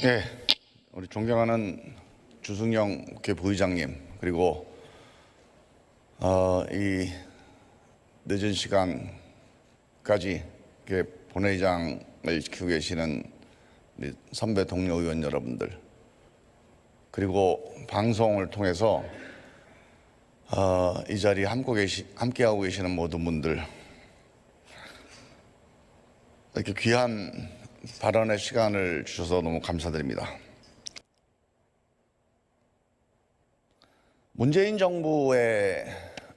네, 우리 존경하는 주승영 국회 부의장님, 그리고 이 늦은 시간까지 본회의장을 지키고 계시는 우리 선배 동료 의원 여러분들, 그리고 방송을 통해서 이 자리에 함께하고 계시는 모든 분들, 이렇게 귀한 발언의 시간을 주셔서 너무 감사드립니다. 문재인 정부의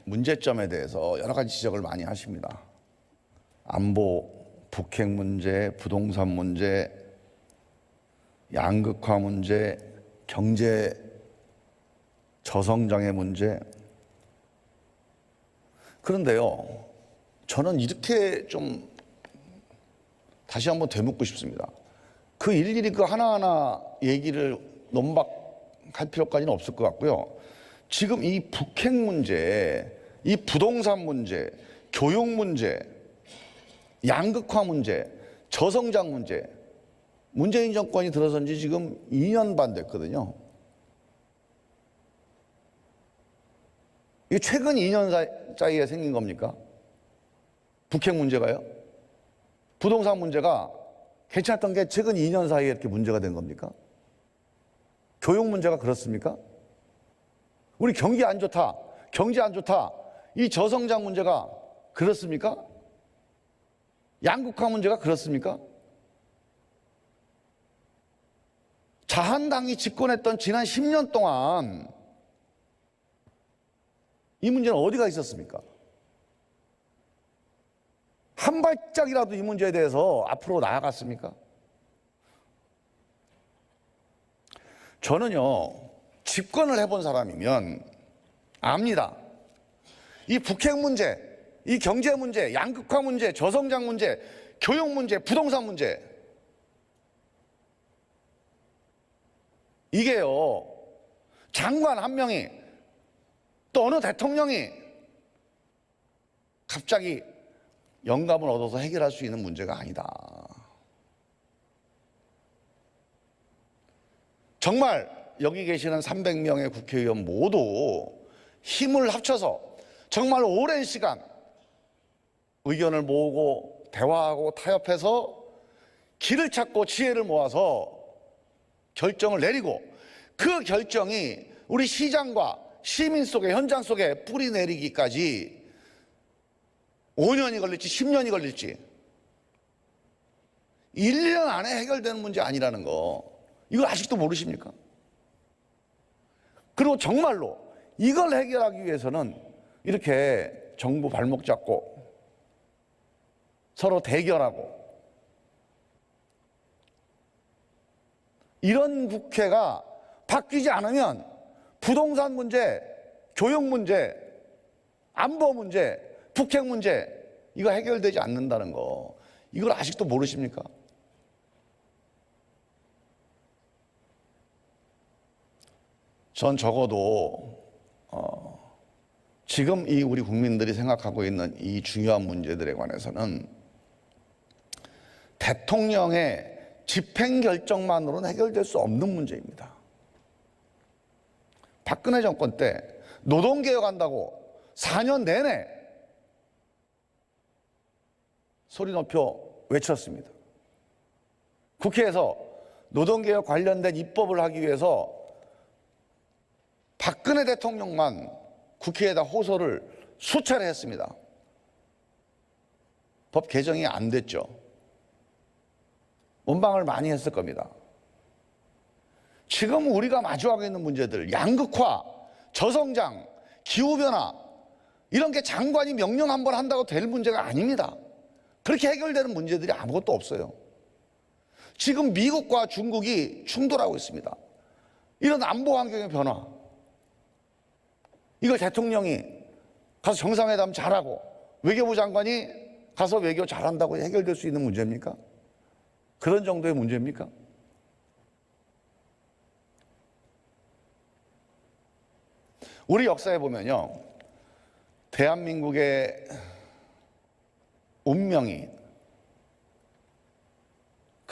문제점에 대해서 여러 가지 지적을 많이 하십니다. 안보, 북핵 문제, 부동산 문제, 양극화 문제, 경제 저성장의 문제. 그런데요, 저는 이렇게 좀 다시 한번 되묻고 싶습니다. 그 일일이 그 하나하나 얘기를 논박할 필요까지는 없을 것 같고요. 지금 이 북핵 문제, 이 부동산 문제, 교육 문제, 양극화 문제, 저성장 문제, 문재인 정권이 들어선 지 지금 2년 반 됐거든요. 이게 최근 2년 사이에 생긴 겁니까? 북핵 문제가요? 부동산 문제가 괜찮았던 게 최근 2년 사이에 이렇게 문제가 된 겁니까? 교육 문제가 그렇습니까? 우리 경기 안 좋다, 경제 안 좋다, 이 저성장 문제가 그렇습니까? 양극화 문제가 그렇습니까? 자한당이 집권했던 지난 10년 동안 이 문제는 어디가 있었습니까? 한 발짝이라도 이 문제에 대해서 앞으로 나아갔습니까? 저는요, 집권을 해본 사람이면 압니다. 이 북핵 문제, 이 경제 문제, 양극화 문제, 저성장 문제, 교육 문제, 부동산 문제, 이게요, 장관 한 명이 또 어느 대통령이 갑자기 영감을 얻어서 해결할 수 있는 문제가 아니다. 정말 여기 계시는 300명의 국회의원 모두 힘을 합쳐서 정말 오랜 시간 의견을 모으고 대화하고 타협해서 길을 찾고 지혜를 모아서 결정을 내리고, 그 결정이 우리 시장과 시민 속에, 현장 속에 뿌리 내리기까지 5년이 걸릴지 10년이 걸릴지 1년 안에 해결되는 문제 아니라는 거, 이걸 아직도 모르십니까? 그리고 정말로 이걸 해결하기 위해서는 이렇게 정부 발목 잡고 서로 대결하고 이런 국회가 바뀌지 않으면 부동산 문제, 교육 문제, 안보 문제, 북핵 문제, 이거 해결되지 않는다는 거, 이걸 아직도 모르십니까? 전 적어도 지금 이 우리 국민들이 생각하고 있는 이 중요한 문제들에 관해서는 대통령의 집행 결정만으로는 해결될 수 없는 문제입니다. 박근혜 정권 때 노동개혁한다고 4년 내내 소리 높여 외쳤습니다. 국회에서 노동개혁 관련된 입법을 하기 위해서 박근혜 대통령만 국회에다 호소를 수차례 했습니다. 법 개정이 안 됐죠. 원방을 많이 했을 겁니다. 지금 우리가 마주하고 있는 문제들, 양극화, 저성장, 기후변화, 이런 게 장관이 명령 한번 한다고 될 문제가 아닙니다. 그렇게 해결되는 문제들이 아무것도 없어요. 지금 미국과 중국이 충돌하고 있습니다. 이런 안보 환경의 변화, 이걸 대통령이 가서 정상회담 잘하고 외교부 장관이 가서 외교 잘한다고 해결될 수 있는 문제입니까? 그런 정도의 문제입니까? 우리 역사에 보면요, 대한민국의 운명이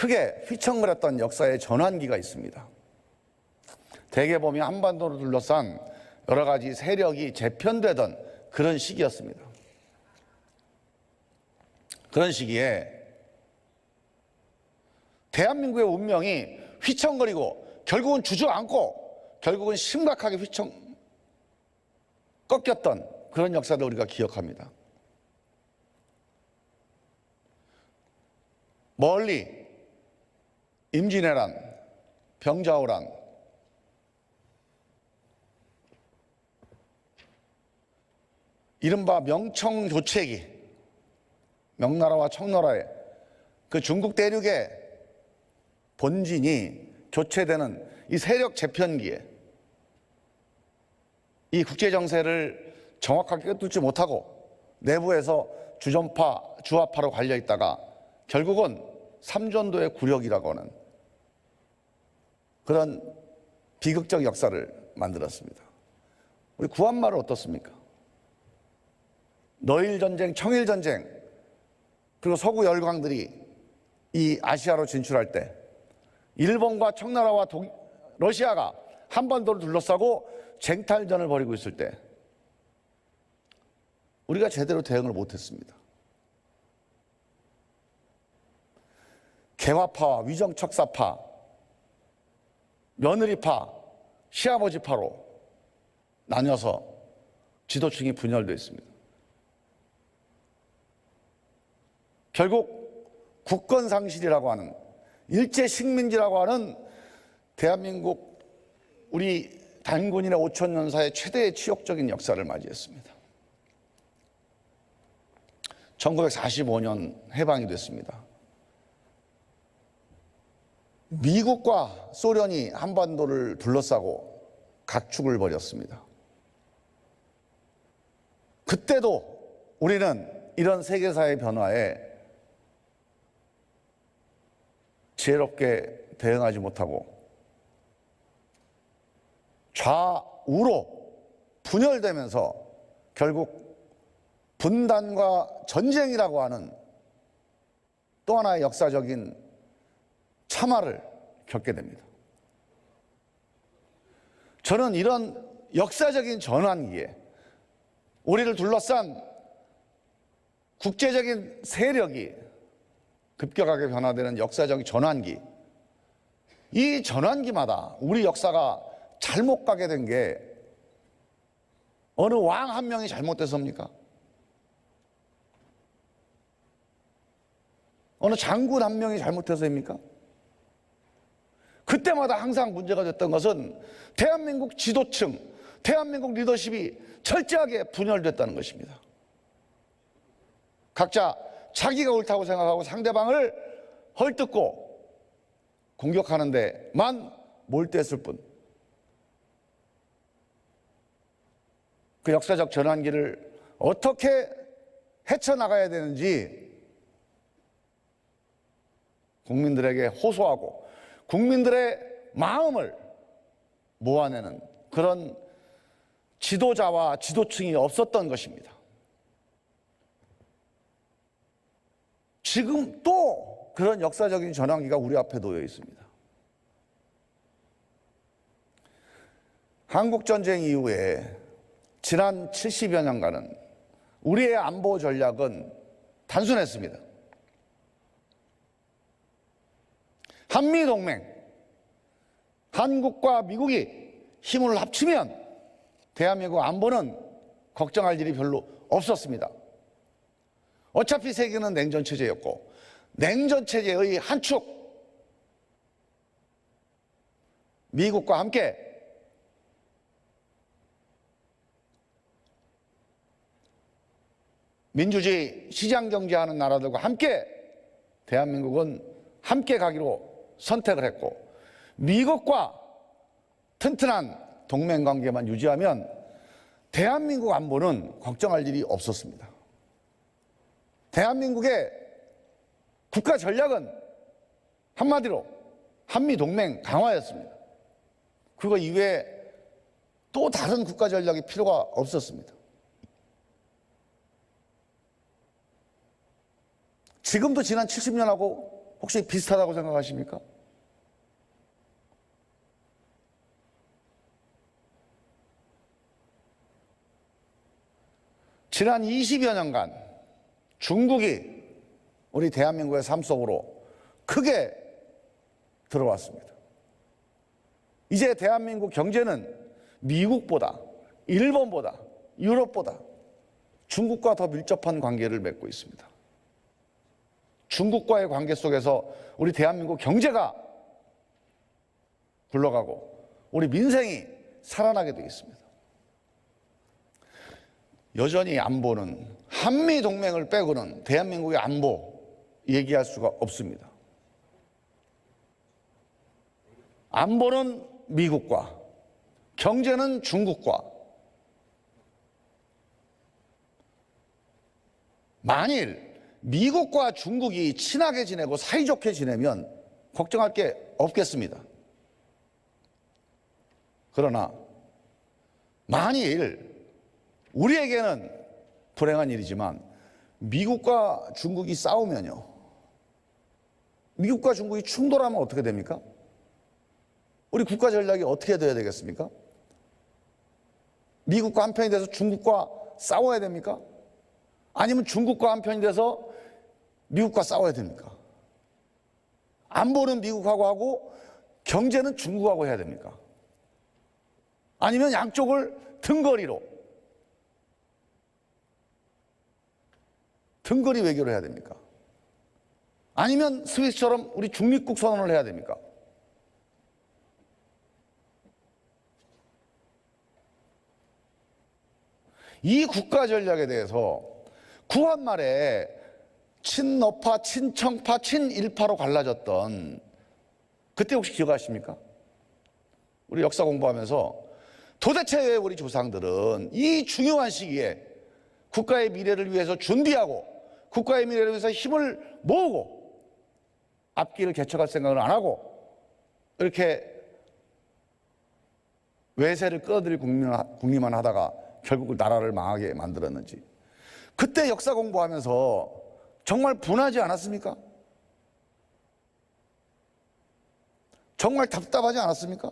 크게 휘청거렸던 역사의 전환기가 있습니다. 대개 보면 한반도를 둘러싼 여러 가지 세력이 재편되던 그런 시기였습니다. 그런 시기에 대한민국의 운명이 휘청거리고 결국은 주저앉고 결국은 심각하게 꺾였던 그런 역사를 우리가 기억합니다. 멀리 임진왜란, 병자호란, 이른바 명청조책이 명나라와 청나라의 그 중국 대륙의 본진이 교체되는 이 세력 재편기에 이 국제 정세를 정확하게 꿰뚫지 못하고 내부에서 주전파, 주화파로 갈려 있다가 결국은 삼전도의 굴욕이라고 하는 그런 비극적 역사를 만들었습니다. 우리 구한말은 어떻습니까? 너일전쟁, 청일전쟁, 그리고 서구 열강들이 이 아시아로 진출할 때 일본과 청나라와 러시아가 한반도를 둘러싸고 쟁탈전을 벌이고 있을 때 우리가 제대로 대응을 못했습니다. 개화파와 위정척사파, 며느리파, 시아버지파로 나뉘어서 지도층이 분열되어 있습니다. 결국 국권상실이라고 하는 일제식민지라고 하는 대한민국 우리 단군인의 5천년사의 최대의 치욕적인 역사를 맞이했습니다. 1945년 해방이 됐습니다. 미국과 소련이 한반도를 둘러싸고 각축을 벌였습니다. 그때도 우리는 이런 세계사의 변화에 지혜롭게 대응하지 못하고 좌우로 분열되면서 결국 분단과 전쟁이라고 하는 또 하나의 역사적인 참화를 겪게 됩니다. 저는 이런 역사적인 전환기에 우리를 둘러싼 국제적인 세력이 급격하게 변화되는 역사적인 전환기, 이 전환기마다 우리 역사가 잘못 가게 된 게 어느 왕 한 명이 잘못돼서입니까? 어느 장군 한 명이 잘못해서입니까? 그때마다 항상 문제가 됐던 것은 대한민국 지도층, 대한민국 리더십이 철저하게 분열됐다는 것입니다. 각자 자기가 옳다고 생각하고 상대방을 헐뜯고 공격하는 데만 몰두했을 뿐. 그 역사적 전환기를 어떻게 헤쳐나가야 되는지 국민들에게 호소하고 국민들의 마음을 모아내는 그런 지도자와 지도층이 없었던 것입니다. 지금 또 그런 역사적인 전환기가 우리 앞에 놓여 있습니다. 한국전쟁 이후에 지난 70여 년간은 우리의 안보 전략은 단순했습니다. 한미동맹, 한국과 미국이 힘을 합치면 대한민국 안보는 걱정할 일이 별로 없었습니다. 어차피 세계는 냉전체제였고 냉전체제의 한 축, 미국과 함께 민주주의 시장경제하는 나라들과 함께 대한민국은 함께 가기로 선택을 했고 미국과 튼튼한 동맹관계만 유지하면 대한민국 안보는 걱정할 일이 없었습니다. 대한민국의 국가 전략은 한마디로 한미동맹 강화였습니다. 그거 이외에 또 다른 국가 전략이 필요가 없었습니다. 지금도 지난 70년하고 혹시 비슷하다고 생각하십니까? 지난 20여 년간 중국이 우리 대한민국의 삶 속으로 크게 들어왔습니다. 이제 대한민국 경제는 미국보다, 일본보다, 유럽보다 중국과 더 밀접한 관계를 맺고 있습니다. 중국과의 관계 속에서 우리 대한민국 경제가 굴러가고 우리 민생이 살아나게 되어 있습니다. 여전히 안보는 한미동맹을 빼고는 대한민국의 안보 얘기할 수가 없습니다. 안보는 미국과, 경제는 중국과. 만일 미국과 중국이 친하게 지내고 사이좋게 지내면 걱정할 게 없겠습니다. 그러나 만일 우리에게는 불행한 일이지만 미국과 중국이 싸우면요, 미국과 중국이 충돌하면 어떻게 됩니까? 우리 국가 전략이 어떻게 돼야 되겠습니까? 미국과 한편이 돼서 중국과 싸워야 됩니까? 아니면 중국과 한편이 돼서 미국과 싸워야 됩니까? 안보는 미국하고 하고 경제는 중국하고 해야 됩니까? 아니면 양쪽을 등거리 외교를 해야 됩니까? 아니면 스위스처럼 우리 중립국 선언을 해야 됩니까? 이 국가 전략에 대해서 구한말에 친너파, 친청파, 친일파로 갈라졌던 그때 혹시 기억하십니까? 우리 역사 공부하면서 도대체 왜 우리 조상들은 이 중요한 시기에 국가의 미래를 위해서 준비하고 국가의 미래를 위해서 힘을 모으고 앞길을 개척할 생각을 안 하고 이렇게 외세를 끌어들일 국리만 하다가 결국 나라를 망하게 만들었는지, 그때 역사 공부하면서 정말 분하지 않았습니까? 정말 답답하지 않았습니까?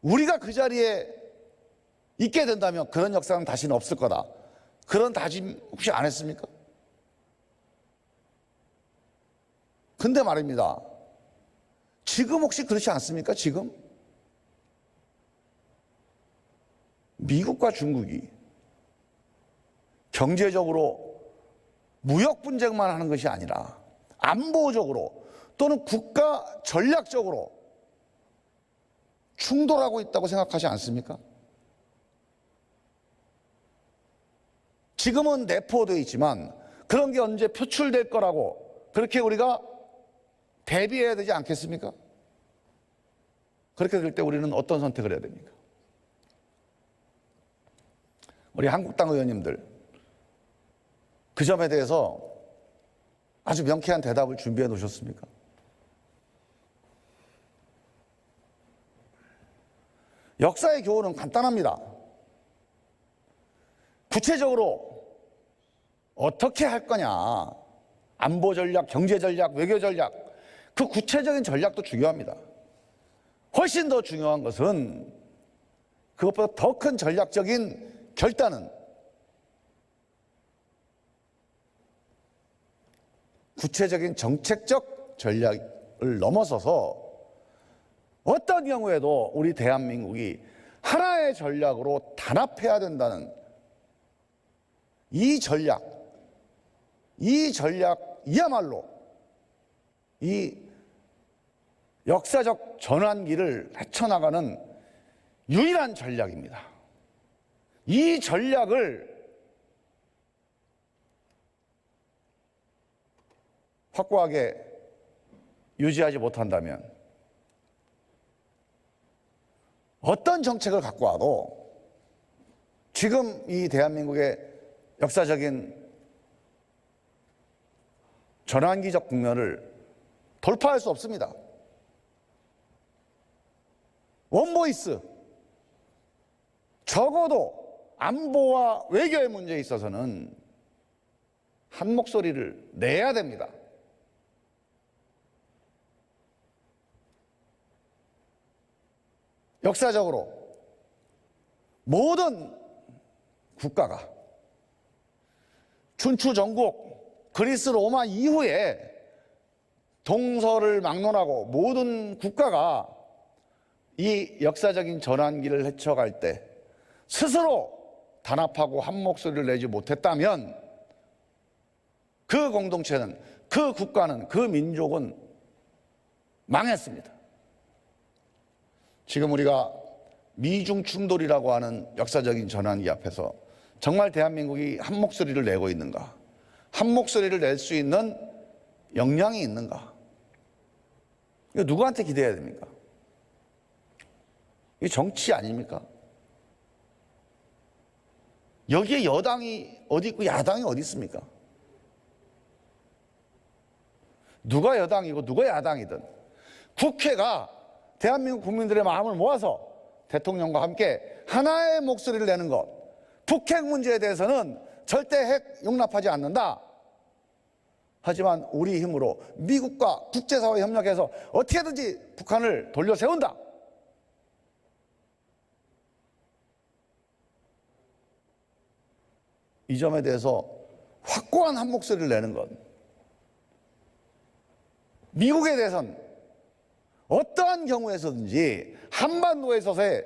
우리가 그 자리에 있게 된다면 그런 역사는 다시는 없을 거다, 그런 다짐 혹시 안 했습니까? 근데 말입니다, 지금 혹시 그렇지 않습니까? 지금 미국과 중국이 경제적으로 무역 분쟁만 하는 것이 아니라 안보적으로 또는 국가 전략적으로 충돌하고 있다고 생각하지 않습니까? 지금은 내포되어 있지만 그런 게 언제 표출될 거라고 그렇게 우리가 대비해야 되지 않겠습니까? 그렇게 될 때 우리는 어떤 선택을 해야 됩니까? 우리 한국당 의원님들, 그 점에 대해서 아주 명쾌한 대답을 준비해 놓으셨습니까? 역사의 교훈은 간단합니다. 구체적으로 어떻게 할 거냐, 안보 전략, 경제 전략, 외교 전략, 그 구체적인 전략도 중요합니다. 훨씬 더 중요한 것은 그것보다 더 큰 전략적인 결단은 구체적인 정책적 전략을 넘어서서 어떤 경우에도 우리 대한민국이 하나의 전략으로 단합해야 된다는 이 전략이야말로 이 역사적 전환기를 헤쳐나가는 유일한 전략입니다. 이 전략을 확고하게 유지하지 못한다면 어떤 정책을 갖고 와도 지금 이 대한민국의 역사적인 전환기적 국면을 돌파할 수 없습니다. 원보이스, 적어도 안보와 외교의 문제에 있어서는 한 목소리를 내야 됩니다. 역사적으로 모든 국가가 춘추 전국 그리스 로마 이후에 동서를 막론하고 모든 국가가 이 역사적인 전환기를 헤쳐갈 때 스스로 단합하고 한 목소리를 내지 못했다면 그 공동체는, 그 국가는, 그 민족은 망했습니다. 지금 우리가 미중 충돌이라고 하는 역사적인 전환기 앞에서 정말 대한민국이 한 목소리를 내고 있는가? 한 목소리를 낼 수 있는 역량이 있는가? 이거 누구한테 기대해야 됩니까? 이게 정치 아닙니까? 여기에 여당이 어디 있고 야당이 어디 있습니까? 누가 여당이고 누가 야당이든 국회가 대한민국 국민들의 마음을 모아서 대통령과 함께 하나의 목소리를 내는 것, 북핵 문제에 대해서는 절대 핵 용납하지 않는다. 하지만 우리 힘으로 미국과 국제사회에 협력해서 어떻게든지 북한을 돌려 세운다. 이 점에 대해서 확고한 한 목소리를 내는 것. 미국에 대해서는 어떠한 경우에서든지 한반도에서의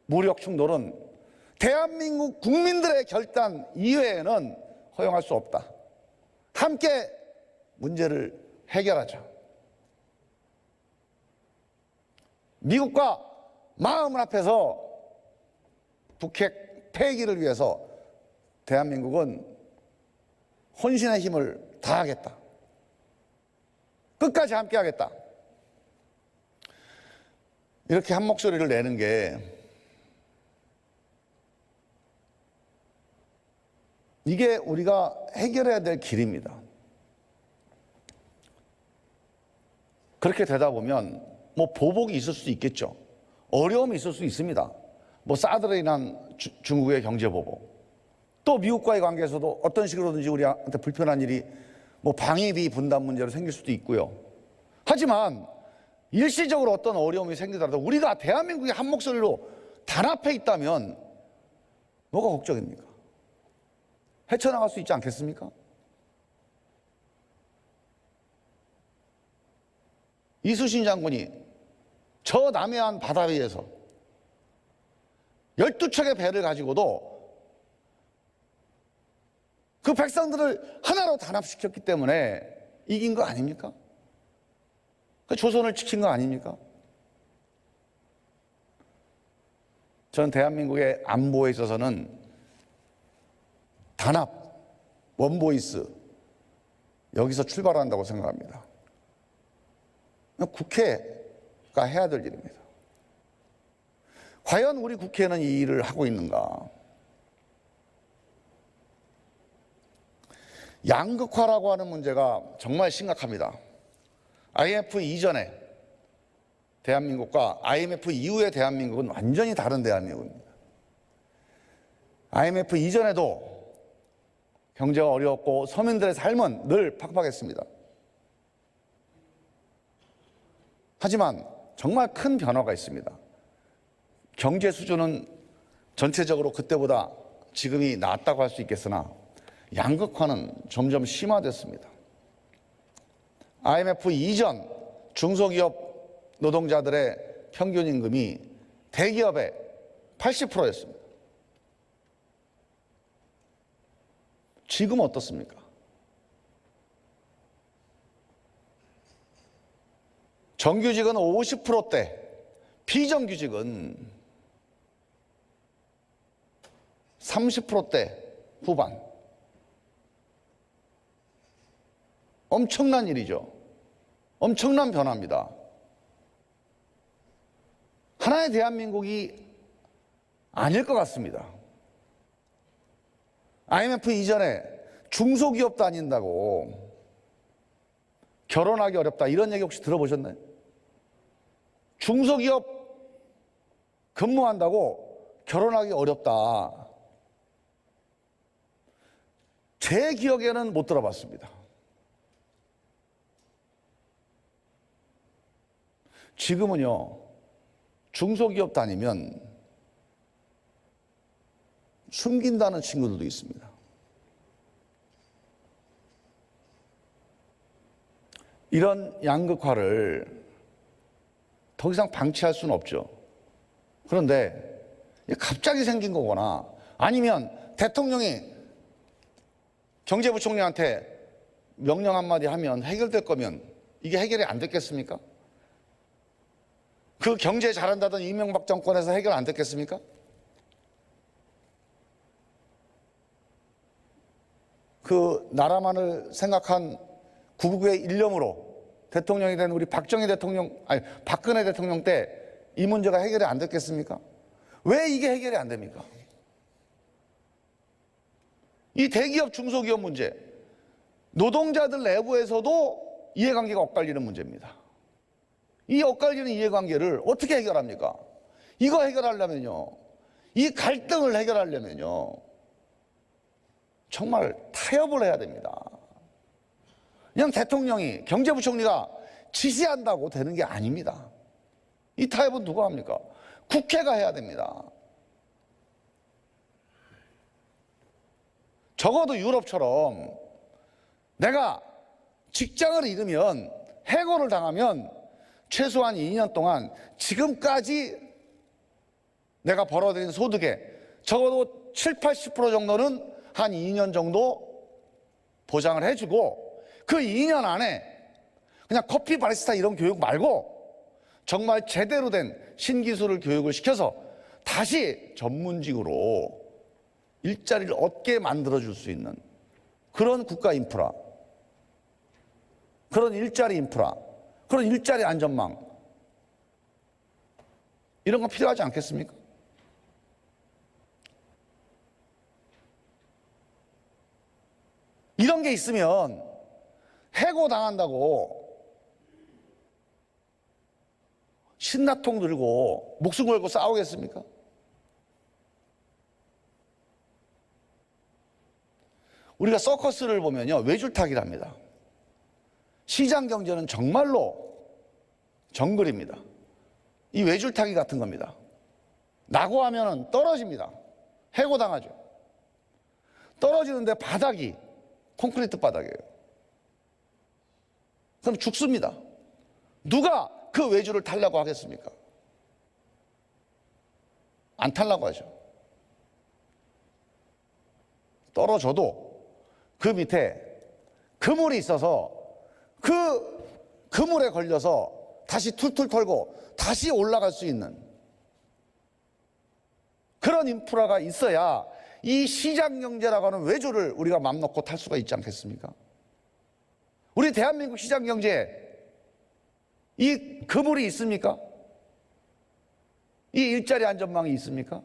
무력 충돌은 대한민국 국민들의 결단 이외에는 허용할 수 없다. 함께 문제를 해결하자. 미국과 마음을 합해서 북핵 폐기를 위해서 대한민국은 혼신의 힘을 다하겠다. 끝까지 함께 하겠다. 이렇게 한 목소리를 내는 게 이게 우리가 해결해야 될 길입니다. 그렇게 되다 보면 뭐 보복이 있을 수 있겠죠. 어려움이 있을 수 있습니다. 뭐 사드로 인한 중국의 경제 보복, 또 미국과의 관계에서도 어떤 식으로든지 우리한테 불편한 일이 뭐 방위비 분담 문제로 생길 수도 있고요. 하지만 일시적으로 어떤 어려움이 생기더라도 우리가 대한민국의 한 목소리로 단합해 있다면 뭐가 걱정입니까? 헤쳐나갈 수 있지 않겠습니까? 이수신 장군이 저 남해안 바다 위에서 12척의 배를 가지고도 그 백성들을 하나로 단합시켰기 때문에 이긴 거 아닙니까? 조선을 지킨 거 아닙니까? 저는 대한민국의 안보에 있어서는 단합, 원보이스 여기서 출발한다고 생각합니다. 국회가 해야 될 일입니다. 과연 우리 국회는 이 일을 하고 있는가? 양극화라고 하는 문제가 정말 심각합니다. IMF 이전에 대한민국과 IMF 이후의 대한민국은 완전히 다른 대한민국입니다. IMF 이전에도 경제가 어려웠고 서민들의 삶은 늘 팍팍했습니다. 하지만 정말 큰 변화가 있습니다. 경제 수준은 전체적으로 그때보다 지금이 낫다고 할 수 있겠으나 양극화는 점점 심화됐습니다. IMF 이전 중소기업 노동자들의 평균 임금이 대기업의 80%였습니다. 지금 어떻습니까? 정규직은 50%대, 비정규직은 30%대 후반. 엄청난 일이죠. 엄청난 변화입니다. 하나의 대한민국이 아닐 것 같습니다. IMF 이전에 중소기업 다닌다고 결혼하기 어렵다 이런 얘기 혹시 들어보셨나요? 중소기업 근무한다고 결혼하기 어렵다. 제 기억에는 못 들어봤습니다. 지금은요, 중소기업 다니면 숨긴다는 친구들도 있습니다. 이런 양극화를 더 이상 방치할 수는 없죠. 그런데 갑자기 생긴 거거나 아니면 대통령이 경제부총리한테 명령 한마디 하면 해결될 거면 이게 해결이 안 됐겠습니까? 그 경제 잘한다던 이명박 정권에서 해결 안 됐겠습니까? 그 나라만을 생각한 구국의 일념으로 대통령이 된 우리 박정희 대통령, 아니 박근혜 대통령 때 이 문제가 해결이 안 됐겠습니까? 왜 이게 해결이 안 됩니까? 이 대기업 중소기업 문제, 노동자들 내부에서도 이해관계가 엇갈리는 문제입니다. 이 엇갈리는 이해관계를 어떻게 해결합니까? 이거 해결하려면요, 이 갈등을 해결하려면요, 정말 타협을 해야 됩니다. 그냥 대통령이, 경제부총리가 지시한다고 되는 게 아닙니다. 이 타협은 누가 합니까? 국회가 해야 됩니다. 적어도 유럽처럼 내가 직장을 잃으면, 해고를 당하면 최소한 2년 동안 지금까지 내가 벌어들인 소득의 적어도 70~80% 정도는 한 2년 정도 보장을 해주고, 그 2년 안에 그냥 커피 바리스타 이런 교육 말고 정말 제대로 된 신기술을 교육을 시켜서 다시 전문직으로 일자리를 얻게 만들어줄 수 있는 그런 국가 인프라, 그런 일자리 인프라, 그런 일자리 안전망, 이런 거 필요하지 않겠습니까? 이런 게 있으면 해고당한다고 신나통 들고 목숨 걸고 싸우겠습니까? 우리가 서커스를 보면요, 외줄타기랍니다. 시장 경제는 정말로 정글입니다. 이 외줄타기 같은 겁니다. 낙오하면 떨어집니다. 해고당하죠. 떨어지는데 바닥이 콘크리트 바닥이에요. 그럼 죽습니다. 누가 그 외줄을 타려고 하겠습니까? 안 타려고 하죠. 떨어져도 그 밑에 그물이 있어서 그 그물에 걸려서 다시 툴툴 털고 다시 올라갈 수 있는 그런 인프라가 있어야 이 시장 경제라고 하는 외줄을 우리가 맘 놓고 탈 수가 있지 않겠습니까? 우리 대한민국 시장 경제에 이 그물이 있습니까? 이 일자리 안전망이 있습니까?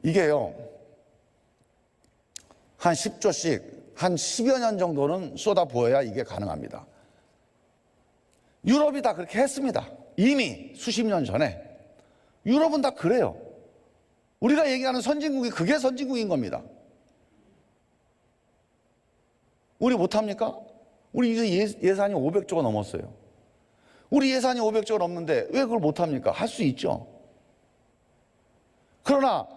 이게요, 한 10조씩 한 10여 년 정도는 쏟아부어야 이게 가능합니다. 유럽이 다 그렇게 했습니다. 이미 수십 년 전에. 유럽은 다 그래요. 우리가 얘기하는 선진국이 그게 선진국인 겁니다. 우리 못합니까? 우리 이제 예산이 500조가 넘었어요. 우리 예산이 500조가 넘는데 왜 그걸 못합니까? 할 수 있죠. 그러나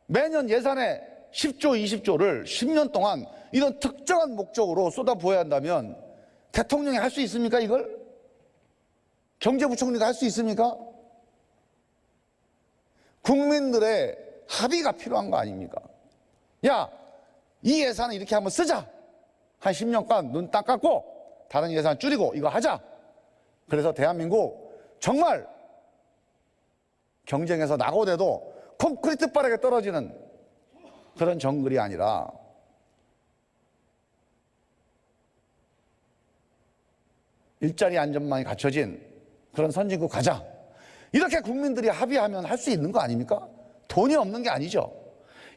매년 예산에 10조, 20조를 10년 동안 이런 특정한 목적으로 쏟아부어야 한다면 대통령이 할 수 있습니까, 이걸? 경제부총리가 할 수 있습니까? 국민들의 합의가 필요한 거 아닙니까? 야, 이 예산을 이렇게 한번 쓰자. 한 10년간 눈 딱 감고 다른 예산 줄이고 이거 하자. 그래서 대한민국 정말 경쟁에서 낙오돼도 콘크리트 바닥에 떨어지는 그런 정글이 아니라 일자리 안전망이 갖춰진 그런 선진국 가자. 이렇게 국민들이 합의하면 할 수 있는 거 아닙니까? 돈이 없는 게 아니죠.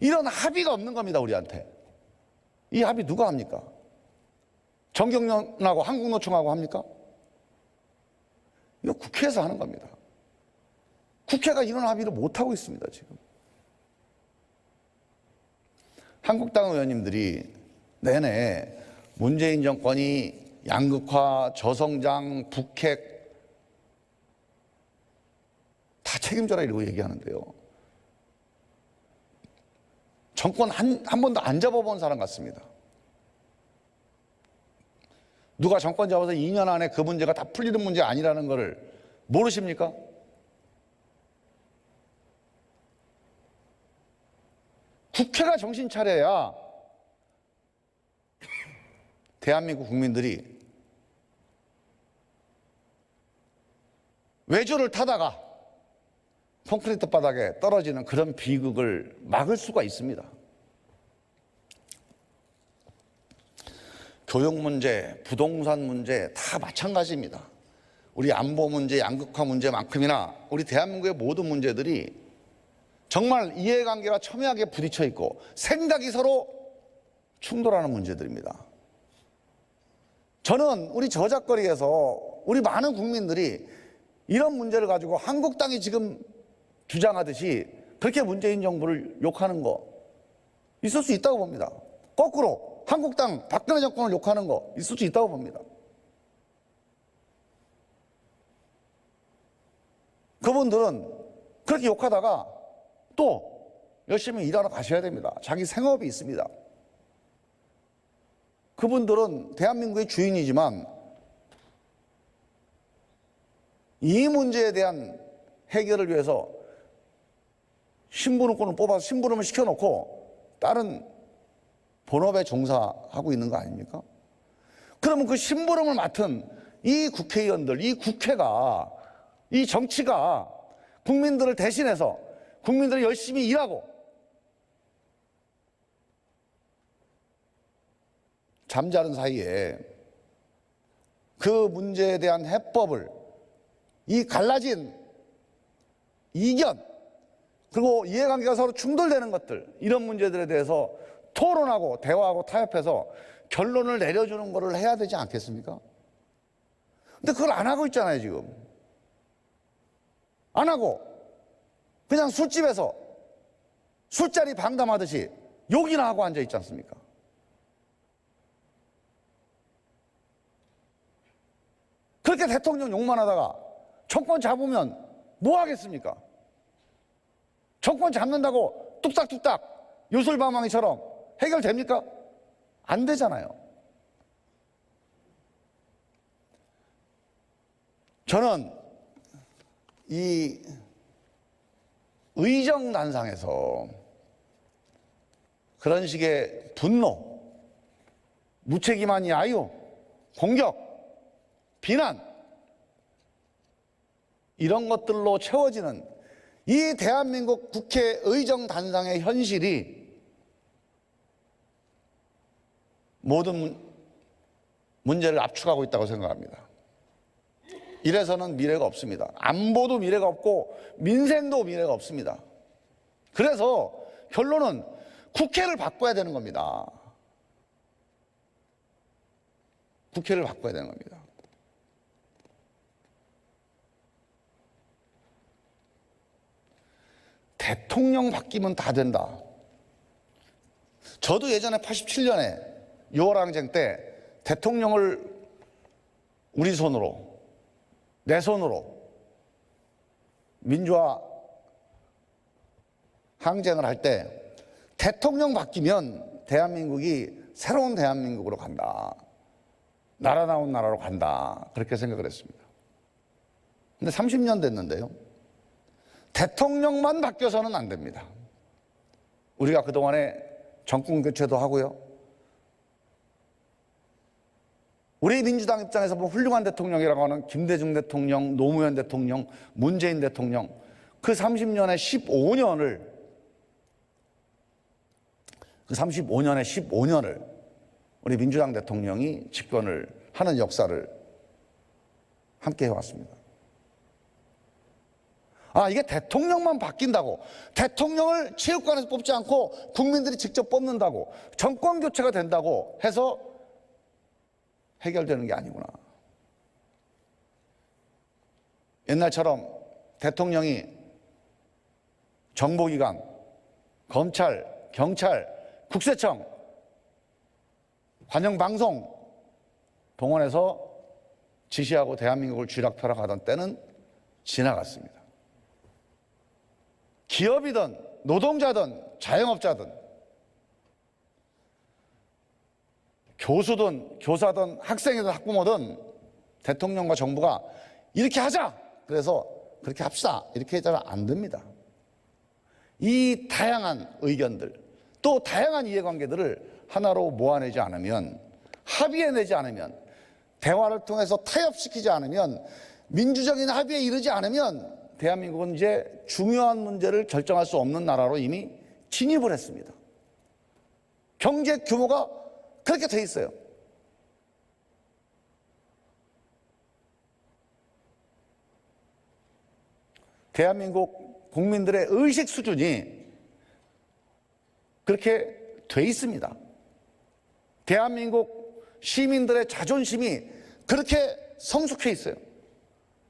이런 합의가 없는 겁니다, 우리한테. 이 합의 누가 합니까? 정경련하고 한국노총하고 합니까? 이거 국회에서 하는 겁니다. 국회가 이런 합의를 못하고 있습니다, 지금. 한국당 의원님들이 내내 문재인 정권이 양극화, 저성장, 북핵 다 책임져라 이러고 얘기하는데요. 정권 한 번도 안 잡아본 사람 같습니다. 누가 정권 잡아서 2년 안에 그 문제가 다 풀리는 문제 아니라는 것을 모르십니까? 국회가 정신 차려야 대한민국 국민들이 외주를 타다가 콘크리트 바닥에 떨어지는 그런 비극을 막을 수가 있습니다. 교육 문제, 부동산 문제 다 마찬가지입니다. 우리 안보 문제, 양극화 문제만큼이나 우리 대한민국의 모든 문제들이 정말 이해관계가 첨예하게 부딪혀 있고 생각이 서로 충돌하는 문제들입니다. 저는 우리 저작거리에서 우리 많은 국민들이 이런 문제를 가지고 한국당이 지금 주장하듯이 그렇게 문재인 정부를 욕하는 거 있을 수 있다고 봅니다. 거꾸로 한국당 박근혜 정권을 욕하는 거 있을 수 있다고 봅니다. 그분들은 그렇게 욕하다가 또 열심히 일하러 가셔야 됩니다. 자기 생업이 있습니다. 그분들은 대한민국의 주인이지만 이 문제에 대한 해결을 위해서 심부름꾼을 뽑아서 심부름을 시켜놓고 다른 본업에 종사하고 있는 거 아닙니까? 그러면 그 심부름을 맡은 이 국회의원들, 이 국회가, 이 정치가 국민들을 대신해서 국민들이 열심히 일하고 잠자는 사이에 그 문제에 대한 해법을 이 갈라진 이견 그리고 이해관계가 서로 충돌되는 것들 이런 문제들에 대해서 토론하고 대화하고 타협해서 결론을 내려주는 것을 해야 되지 않겠습니까? 근데 그걸 안 하고 있잖아요, 지금. 안 하고 그냥 술집에서 술자리 방담하듯이 욕이나 하고 앉아 있지 않습니까? 그렇게 대통령 욕만 하다가 정권 잡으면 뭐 하겠습니까? 정권 잡는다고 뚝딱뚝딱 요술방망이처럼 해결됩니까? 안 되잖아요. 저는 이 의정단상에서 그런 식의 분노, 무책임한 야유, 공격, 비난 이런 것들로 채워지는 이 대한민국 국회 의정단상의 현실이 모든 문제를 압축하고 있다고 생각합니다. 이래서는 미래가 없습니다. 안보도 미래가 없고 민생도 미래가 없습니다. 그래서 결론은 국회를 바꿔야 되는 겁니다. 국회를 바꿔야 되는 겁니다. 대통령 바뀌면 다 된다. 저도 예전에 87년에 6월 항쟁 때 대통령을 우리 손으로 내 손으로 민주화 항쟁을 할 때 대통령 바뀌면 대한민국이 새로운 대한민국으로 간다. 나라다운 나라로 간다. 그렇게 생각을 했습니다. 근데 30년 됐는데요. 대통령만 바뀌어서는 안 됩니다. 우리가 그동안에 정권 교체도 하고요. 우리 민주당 입장에서 보면 훌륭한 대통령이라고 하는 김대중 대통령, 노무현 대통령, 문재인 대통령 그 30년의 15년을 우리 민주당 대통령이 집권을 하는 역사를 함께 해왔습니다. 아, 이게 대통령만 바뀐다고 대통령을 체육관에서 뽑지 않고 국민들이 직접 뽑는다고 정권 교체가 된다고 해서 해결되는 게 아니구나. 옛날처럼 대통령이 정보기관, 검찰, 경찰, 국세청, 관영방송 동원해서 지시하고 대한민국을 쥐락펴락하던 때는 지나갔습니다. 기업이든 노동자든 자영업자든 교수든 교사든 학생이든 학부모든 대통령과 정부가 이렇게 하자! 그래서 그렇게 합시다. 이렇게 해서는 안 됩니다. 이 다양한 의견들, 또 다양한 이해관계들을 하나로 모아내지 않으면, 합의해내지 않으면, 대화를 통해서 타협시키지 않으면, 민주적인 합의에 이르지 않으면 대한민국은 이제 중요한 문제를 결정할 수 없는 나라로 이미 진입을 했습니다. 경제 규모가 그렇게 돼 있어요. 대한민국 국민들의 의식 수준이 그렇게 돼 있습니다. 대한민국 시민들의 자존심이 그렇게 성숙해 있어요.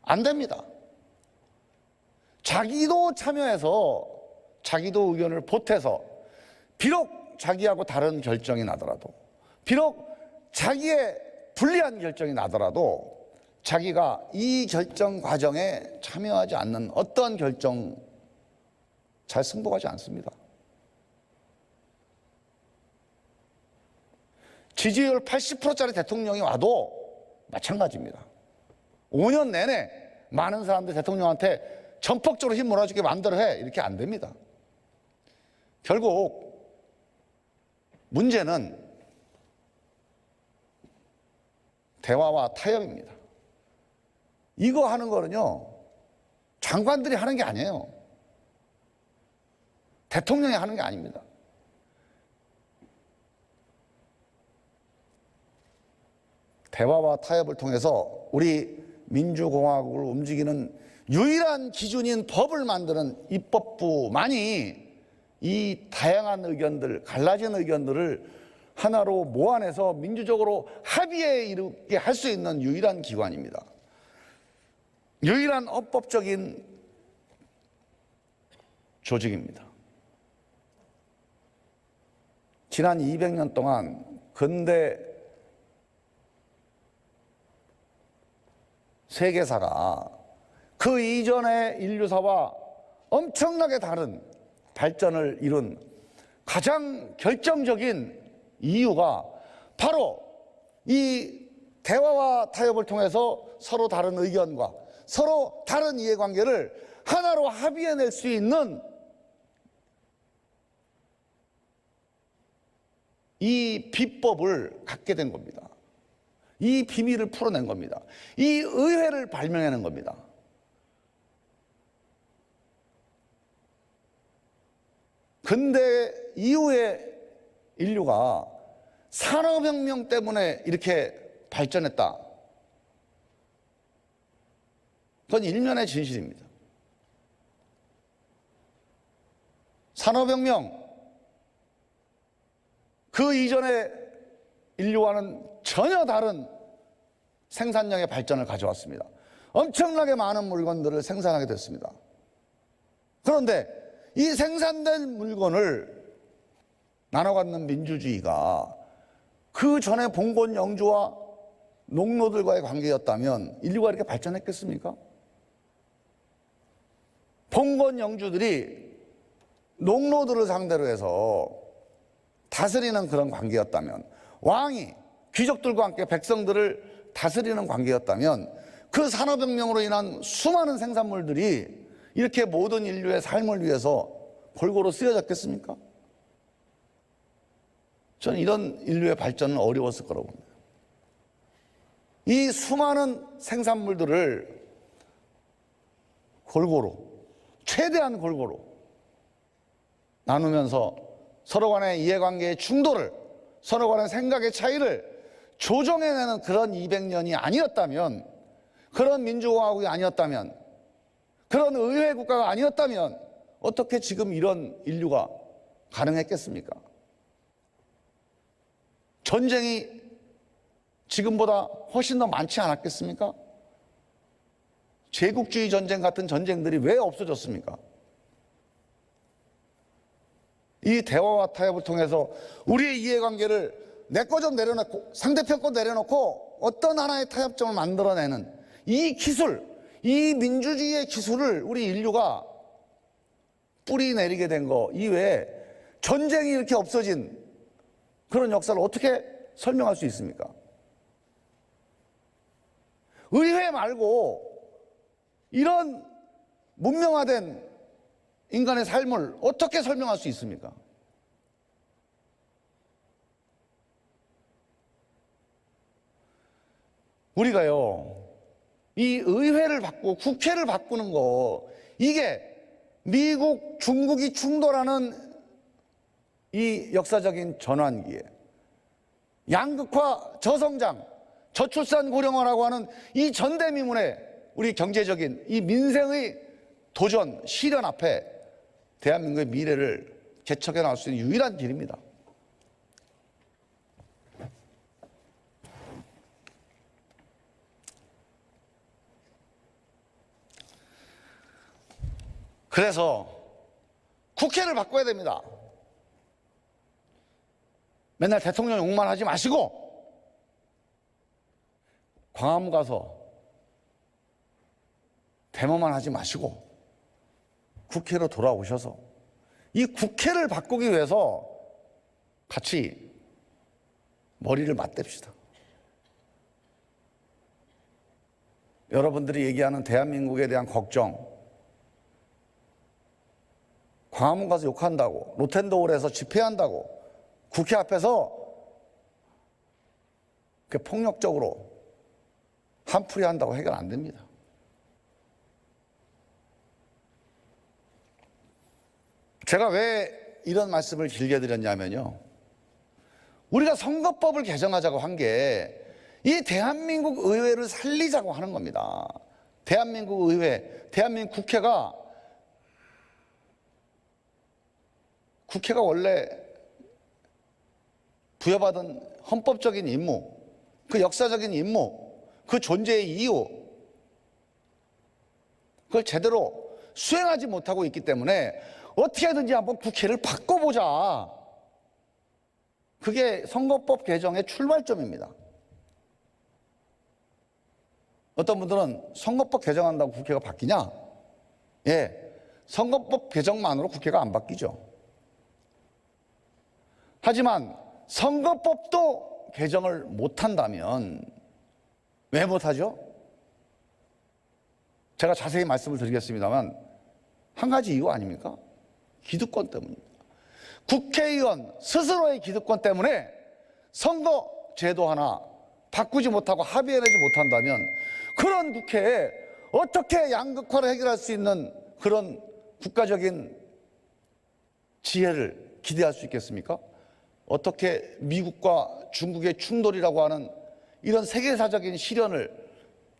안 됩니다. 자기도 참여해서 자기도 의견을 보태서 비록 자기하고 다른 결정이 나더라도, 비록 자기의 불리한 결정이 나더라도 자기가 이 결정 과정에 참여하지 않는 어떠한 결정 잘 승복하지 않습니다. 지지율 80%짜리 대통령이 와도 마찬가지입니다. 5년 내내 많은 사람들 대통령한테 전폭적으로 힘 몰아주게 만들어 해. 이렇게 안 됩니다. 결국 문제는 대화와 타협입니다. 이거 하는 거는요, 장관들이 하는 게 아니에요. 대통령이 하는 게 아닙니다. 대화와 타협을 통해서 우리 민주공화국을 움직이는 유일한 기준인 법을 만드는 입법부만이 이 다양한 의견들, 갈라진 의견들을 하나로 모아내서 민주적으로 합의에 이르게 할 수 있는 유일한 기관입니다. 유일한 헌법적인 조직입니다. 지난 200년 동안 근대 세계사가 그 이전의 인류사와 엄청나게 다른 발전을 이룬 가장 결정적인 이유가 바로 이 대화와 타협을 통해서 서로 다른 의견과 서로 다른 이해관계를 하나로 합의해낼 수 있는 이 비법을 갖게 된 겁니다. 이 비밀을 풀어낸 겁니다. 이 의회를 발명해낸 겁니다. 근대 이후에 인류가 산업혁명 때문에 이렇게 발전했다. 그건 일면의 진실입니다. 산업혁명, 그 이전의 인류와는 전혀 다른 생산력의 발전을 가져왔습니다. 엄청나게 많은 물건들을 생산하게 됐습니다. 그런데 이 생산된 물건을 나눠 갖는 민주주의가 그 전에 봉건 영주와 농노들과의 관계였다면 인류가 이렇게 발전했겠습니까? 봉건 영주들이 농노들을 상대로 해서 다스리는 그런 관계였다면, 왕이 귀족들과 함께 백성들을 다스리는 관계였다면 그 산업혁명으로 인한 수많은 생산물들이 이렇게 모든 인류의 삶을 위해서 골고루 쓰여졌겠습니까? 저는 이런 인류의 발전은 어려웠을 거라고 봅니다. 이 수많은 생산물들을 골고루, 최대한 골고루 나누면서 서로 간의 이해관계의 충돌을, 서로 간의 생각의 차이를 조정해내는 그런 200년이 아니었다면, 그런 민주공화국이 아니었다면, 그런 의회 국가가 아니었다면 어떻게 지금 이런 인류가 가능했겠습니까? 전쟁이 지금보다 훨씬 더 많지 않았겠습니까? 제국주의 전쟁 같은 전쟁들이 왜 없어졌습니까? 이 대화와 타협을 통해서 우리의 이해관계를 내 거 좀 내려놓고 상대편 거 내려놓고 어떤 하나의 타협점을 만들어내는 이 기술, 이 민주주의의 기술을 우리 인류가 뿌리 내리게 된 거 이외에 전쟁이 이렇게 없어진 그런 역사를 어떻게 설명할 수 있습니까? 의회 말고 이런 문명화된 인간의 삶을 어떻게 설명할 수 있습니까? 우리가요, 이 의회를 바꾸고 국회를 바꾸는 거, 이게 미국, 중국이 충돌하는 이 역사적인 전환기에 양극화, 저성장, 저출산 고령화라고 하는 이 전대미문의 우리 경제적인 이 민생의 도전, 시련 앞에 대한민국의 미래를 개척해 나갈 수 있는 유일한 길입니다. 그래서 국회를 바꿔야 됩니다. 맨날 대통령 욕만 하지 마시고 광화문 가서 데모만 하지 마시고 국회로 돌아오셔서 이 국회를 바꾸기 위해서 같이 머리를 맞댑시다. 여러분들이 얘기하는 대한민국에 대한 걱정, 광화문 가서 욕한다고, 로텐도홀에서 집회한다고, 국회 앞에서 폭력적으로 한풀이 한다고 해결 안 됩니다. 제가 왜 이런 말씀을 길게 드렸냐면요, 우리가 선거법을 개정하자고 한 게 이 대한민국 의회를 살리자고 하는 겁니다. 대한민국 의회, 대한민국 국회가 원래 부여받은 헌법적인 임무, 그 역사적인 임무, 그 존재의 이유, 그걸 제대로 수행하지 못하고 있기 때문에 어떻게든지 한번 국회를 바꿔보자. 그게 선거법 개정의 출발점입니다. 어떤 분들은 선거법 개정한다고 국회가 바뀌냐? 예, 선거법 개정만으로 국회가 안 바뀌죠. 하지만 선거법도 개정을 못한다면 왜 못하죠? 제가 자세히 말씀을 드리겠습니다만 한 가지 이유 아닙니까? 기득권 때문입니다. 국회의원 스스로의 기득권 때문에 선거 제도 하나 바꾸지 못하고 합의해내지 못한다면 그런 국회에 어떻게 양극화를 해결할 수 있는 그런 국가적인 지혜를 기대할 수 있겠습니까? 어떻게 미국과 중국의 충돌이라고 하는 이런 세계사적인 시련을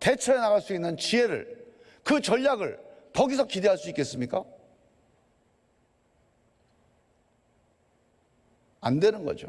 대처해 나갈 수 있는 지혜를, 그 전략을 거기서 기대할 수 있겠습니까? 안 되는 거죠.